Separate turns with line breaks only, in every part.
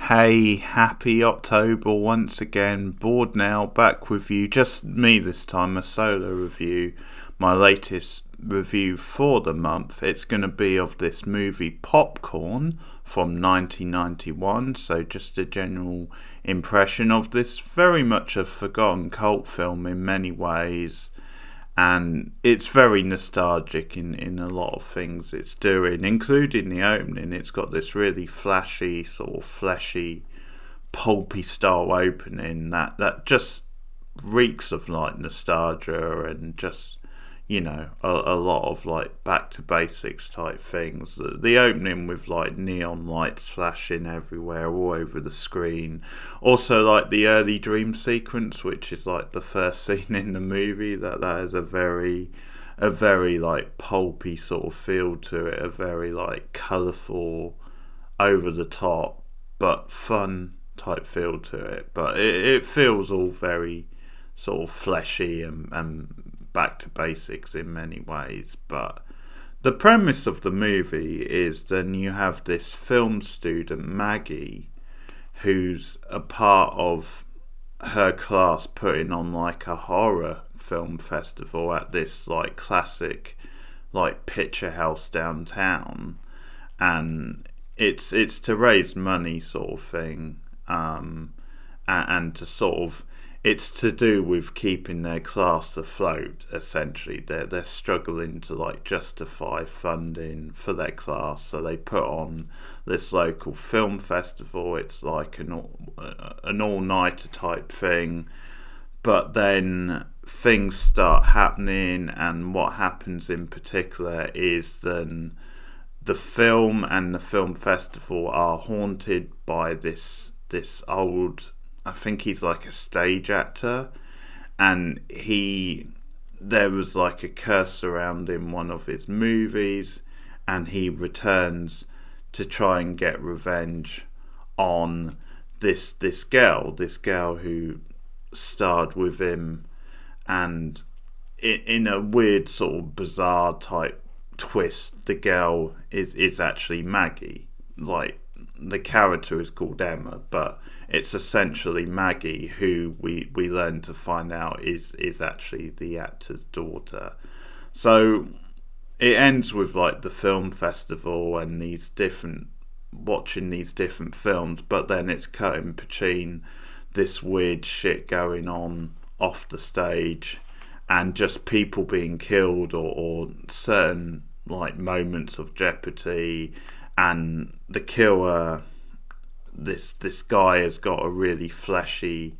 Hey, happy October once again. Bored now, back with you. Just me this time, a solo review. My latest review for the month. It's going to be of this movie Popcorn from 1991. So, just a general impression of this. Very much a forgotten cult film in many ways. And it's very nostalgic in a lot of things it's doing, including the opening. It's got this really flashy, sort of fleshy, pulpy style opening that just reeks of like nostalgia and just a lot of like back to basics type things. The opening with like neon lights flashing everywhere, all over the screen. Also, like the early dream sequence, which is like the first scene in the movie. That is a very like pulpy sort of feel to it. A very like colourful, over the top, but fun type feel to it. But it feels all very sort of fleshy and back to basics in many ways. But the premise of the movie is then you have this film student, Maggie, who's a part of her class putting on like a horror film festival at this like classic like picture house downtown, and it's to raise money sort of thing, and to sort of, it's to do with keeping their class afloat. Essentially, they're struggling to like justify funding for their class, so they put on this local film festival. It's like an all-nighter type thing, but then things start happening, and what happens in particular is then the film and the film festival are haunted by this old, I think he's like a stage actor, and there was like a curse surrounding one of his movies, and he returns to try and get revenge on this girl who starred with him, and in a weird sort of bizarre type twist, the girl is actually Maggie. Like, the character is called Emma, but it's essentially Maggie, who we learn to find out is actually the actor's daughter. So it ends with like the film festival and watching these different films, but then it's cutting between this weird shit going on off the stage and just people being killed, or certain like moments of jeopardy, and the killer, this guy has got a really fleshy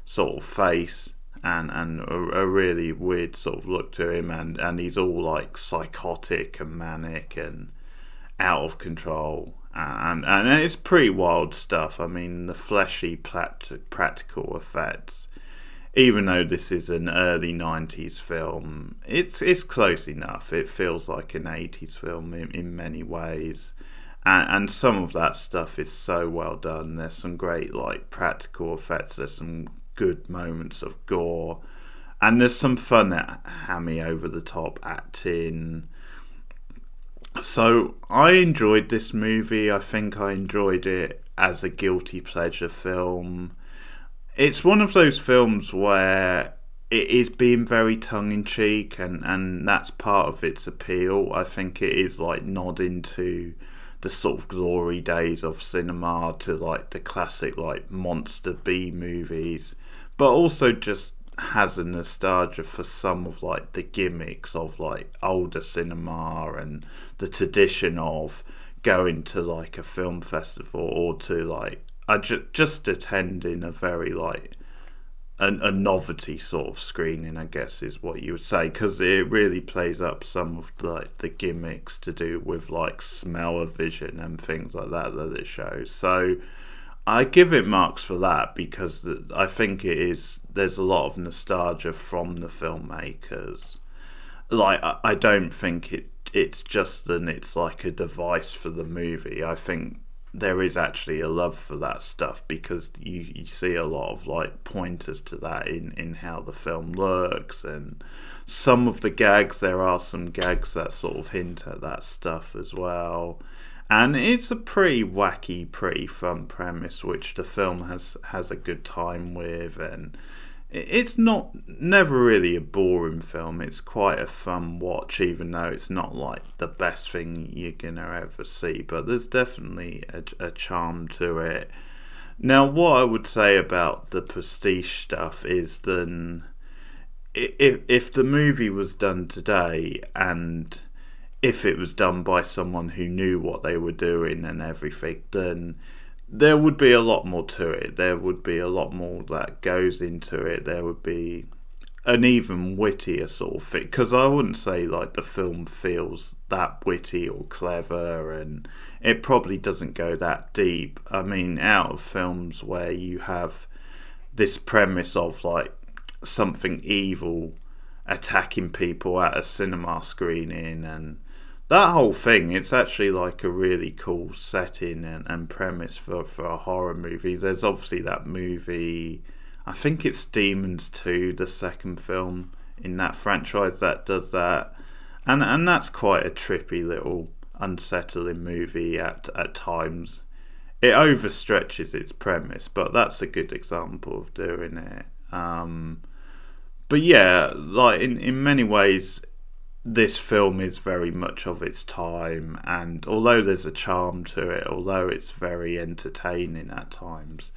sort of face and a really weird sort of look to him, and he's all like psychotic and manic and out of control, and it's pretty wild stuff. I mean, the fleshy practical effects, even though this is an early 90s film, it's close enough. It feels like an 80s film in many ways. And some of that stuff is so well done. There's some great like practical effects. There's some good moments of gore, and there's some fun hammy over the top acting. So I enjoyed this movie. I think I enjoyed it as a guilty pleasure film. It's one of those films where it is being very tongue-in-cheek, and that's part of its appeal. I think it is like nodding to the sort of glory days of cinema, to like the classic like monster B movies, but also just has a nostalgia for some of like the gimmicks of like older cinema and the tradition of going to like a film festival, or to like just attending a very like a novelty sort of screening, I guess is what you would say, because it really plays up some of like the gimmicks to do with like smell-o-vision and things like that it shows. So I give it marks for that, because I think there's a lot of nostalgia from the filmmakers. Like, I don't think it's just that it's like a device for the movie. I think there is actually a love for that stuff, because you see a lot of like pointers to that in how the film looks, and some of the gags, there are some gags that sort of hint at that stuff as well. And it's a pretty wacky, pretty fun premise, which the film has a good time with, and it's not never really a boring film. It's quite a fun watch, even though it's not like the best thing you're gonna ever see. But there's definitely a charm to it. Now, what I would say about the Prestige stuff is then if the movie was done today, and if it was done by someone who knew what they were doing and everything, then there would be a lot more to it. There would be a lot more that goes into it. There would be an even wittier sort of thing. Because I wouldn't say like the film feels that witty or clever, and it probably doesn't go that deep. I mean, out of films where you have this premise of like something evil attacking people at a cinema screening and that whole thing, it's actually like a really cool setting and premise for a horror movie. There's obviously that movie, I think it's Demons 2, the second film in that franchise that does that. And that's quite a trippy little unsettling movie at times. It overstretches its premise, but that's a good example of doing it. But yeah, like in many ways, this film is very much of its time, and although there's a charm to it, although it's very entertaining at times,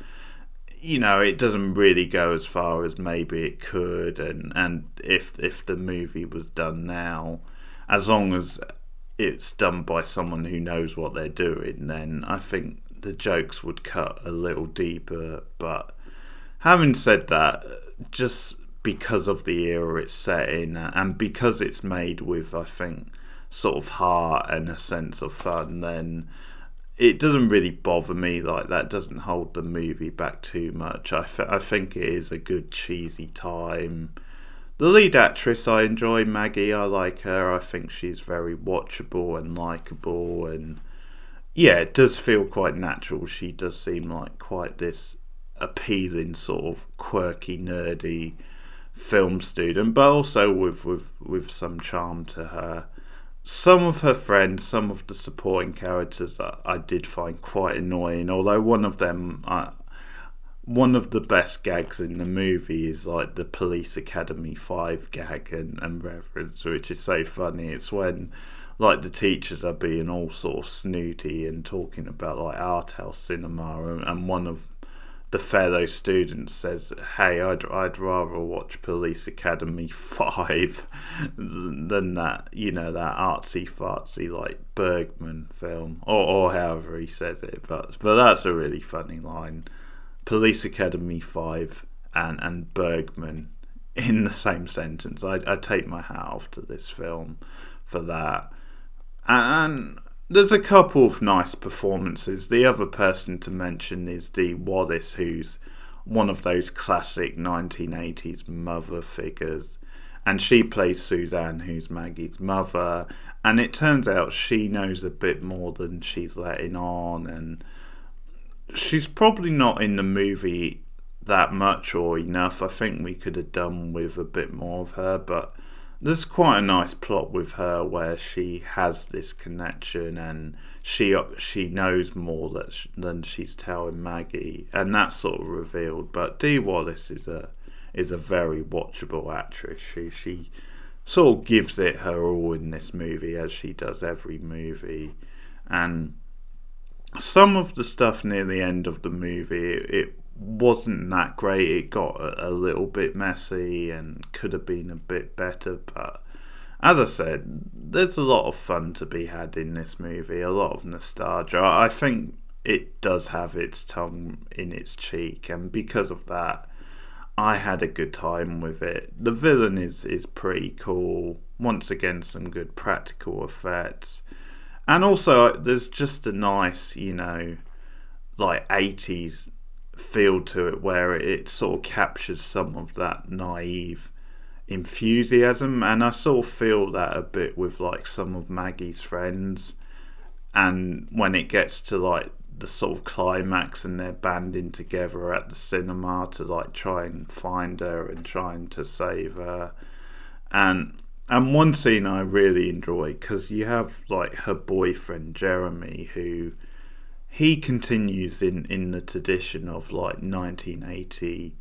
you know, it doesn't really go as far as maybe it could, and if the movie was done now, as long as it's done by someone who knows what they're doing, then I think the jokes would cut a little deeper. But having said that, just because of the era it's set in, and because it's made with, I think, sort of heart and a sense of fun, then it doesn't really bother me. Like, that doesn't hold the movie back too much. I think it is a good cheesy time. The lead actress I enjoy, Maggie, I like her. I think she's very watchable and likeable, and yeah, it does feel quite natural. She does seem like quite this appealing, sort of quirky, nerdy film student, but also with some charm to her. Some of her friends, some of the supporting characters I did find quite annoying, although one of them, one of the best gags in the movie is like the Police Academy 5 gag and reference, which is so funny. It's when like the teachers are being all sort of snooty and talking about like art house cinema, and one of the fellow student says, "Hey, I'd rather watch Police Academy 5 than that, you know, that artsy fartsy like Bergman film," or however he says it. But that's a really funny line. Police Academy 5 and Bergman in the same sentence. I take my hat off to this film for that. And there's a couple of nice performances. The other person to mention is Dee Wallace, who's one of those classic 1980s mother figures. And she plays Suzanne, who's Maggie's mother. And it turns out she knows a bit more than she's letting on. And she's probably not in the movie that much or enough. I think we could have done with a bit more of her, but there's quite a nice plot with her where she has this connection and she knows more than she's telling Maggie, and that's sort of revealed. But Dee Wallace is a very watchable actress. She sort of gives it her all in this movie, as she does every movie. And some of the stuff near the end of the movie, it wasn't that great. It got a little bit messy and could have been a bit better, but as I said, there's a lot of fun to be had in this movie, a lot of nostalgia. I think it does have its tongue in its cheek, and because of that, I had a good time with it. The villain is pretty cool. Once again, some good practical effects, and also there's just a nice, you know, like 80s feel to it, where it sort of captures some of that naive enthusiasm, and I sort of feel that a bit with like some of Maggie's friends. And when it gets to like the sort of climax and they're banding together at the cinema to like try and find her and trying to save her, and And one scene I really enjoy, because you have like her boyfriend Jeremy, who he continues in the tradition of like 1980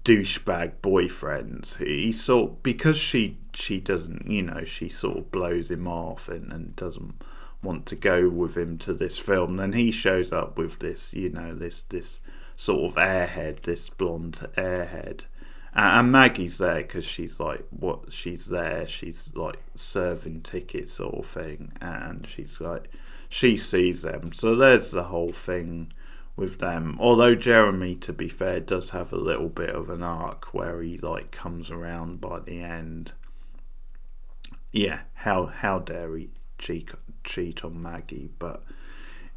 douchebag boyfriends. He sort, because she doesn't, she sort of blows him off and doesn't want to go with him to this film. Then he shows up with this, this sort of airhead, this blonde airhead. And Maggie's there because she's like, she's there, she's like serving tickets sort of thing, and she's like, she sees them. So there's the whole thing with them. Although Jeremy, to be fair, does have a little bit of an arc where he like comes around by the end. Yeah, how dare he cheat on Maggie? But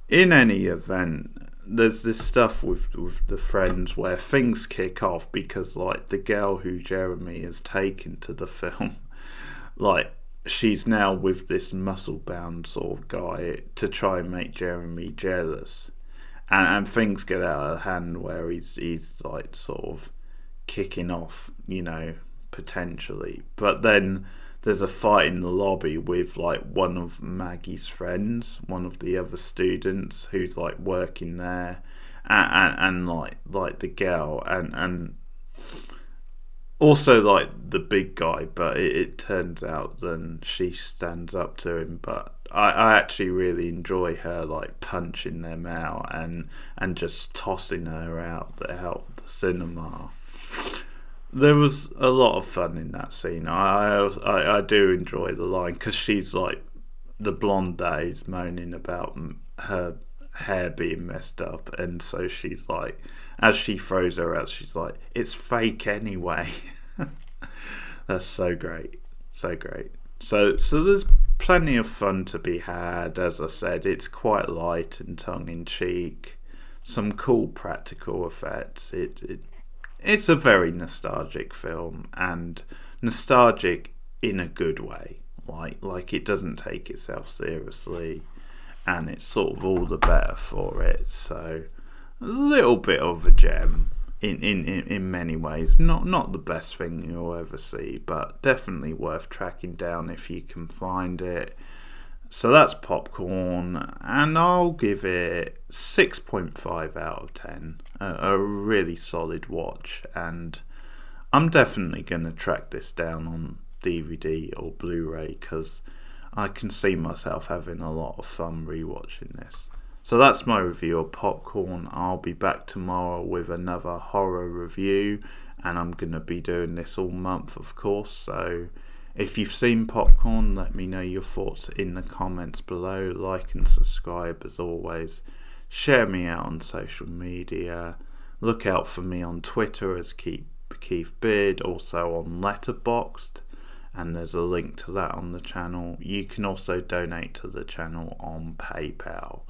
in any event, there's this stuff with the friends where things kick off because like the girl who Jeremy has taken to the film, like she's now with this muscle bound sort of guy to try and make Jeremy jealous, and things get out of hand where he's like sort of kicking off, potentially. But then there's a fight in the lobby with like one of Maggie's friends, one of the other students who's like working there, and like the girl and also like the big guy. But it turns out then she stands up to him. But I actually really enjoy her like punching them out and just tossing her out the cinema. There was a lot of fun in that scene. I do enjoy the line because she's like, the blonde days moaning about her hair being messed up, and so she's like, as she throws her out, she's like, it's fake anyway. That's so great, so great. So there's plenty of fun to be had. As I said, it's quite light and tongue in cheek. Some cool practical effects. It's a very nostalgic film, and nostalgic in a good way. Like it doesn't take itself seriously, and it's sort of all the better for it. So a little bit of a gem in many ways. Not the best thing you'll ever see, but definitely worth tracking down if you can find it. So that's Popcorn, and I'll give it 6.5 out of 10. A really solid watch, and I'm definitely going to track this down on DVD or Blu-ray because I can see myself having a lot of fun rewatching this. So that's my review of Popcorn. I'll be back tomorrow with another horror review, and I'm going to be doing this all month, of course, so if you've seen Popcorn, let me know your thoughts in the comments below. Like and subscribe as always. Share me out on social media. Look out for me on Twitter as Keith Beard, also on Letterboxd, and there's a link to that on the channel. You can also donate to the channel on PayPal,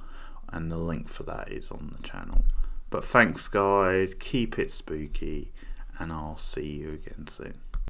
and the link for that is on the channel. But thanks guys, keep it spooky, and I'll see you again soon.